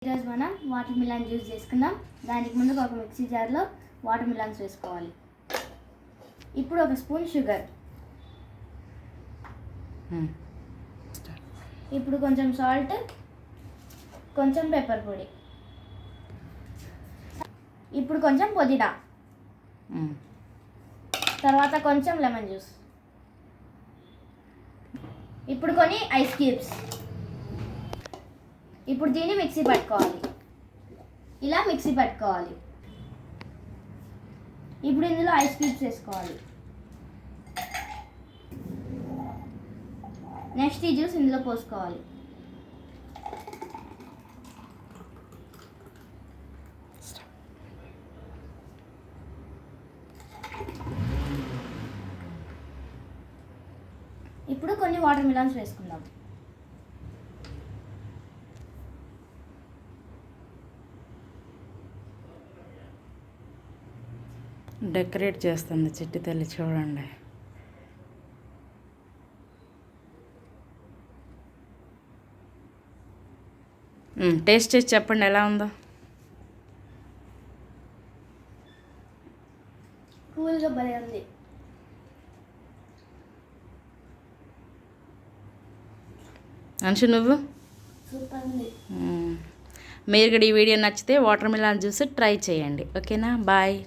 ఈరోజు మనం water melon juice చేసుకుందాం. దానికి ముందుగా ఒక మిక్సీ జార్లో వాటర్ మిలన్స్ వేసుకోవాలి. ఇప్పుడు ఒక స్పూన్ షుగర్, ఇప్పుడు కొంచెం సాల్ట్, కొంచెం పెప్పర్ పొడి, ఇప్పుడు కొంచెం పుదీనా, తర్వాత కొంచెం లెమన్ జ్యూస్, ఇప్పుడు కొన్ని ఐస్ క్యూబ్స్. ఇప్పుడు దీన్ని మిక్సీ పట్టుకోవాలి. ఇలా మిక్సీ పట్టుకోవాలి. ఇప్పుడు ఇందులో ఐస్ క్యూబ్స్ వేసుకోవాలి. నెక్స్ట్ ఈ జ్యూస్ ఇందులో పోసుకోవాలి. ఇప్పుడు కొన్ని వాటర్ మిలన్స్ వేసుకుందాం. డెకరేట్ చేస్తుంది చిట్టి తల్లి, చూడండి. టేస్ట్ చేసి చెప్పండి ఎలా ఉందో. కూల్గా భలే ఉంది. అంశు నువ్వు? సూపర్ ఉంది. మీరు కూడా ఈ వీడియో నచ్చితే వాటర్ మిలన్ జ్యూస్ ట్రై చేయండి. ఓకేనా? బాయ్.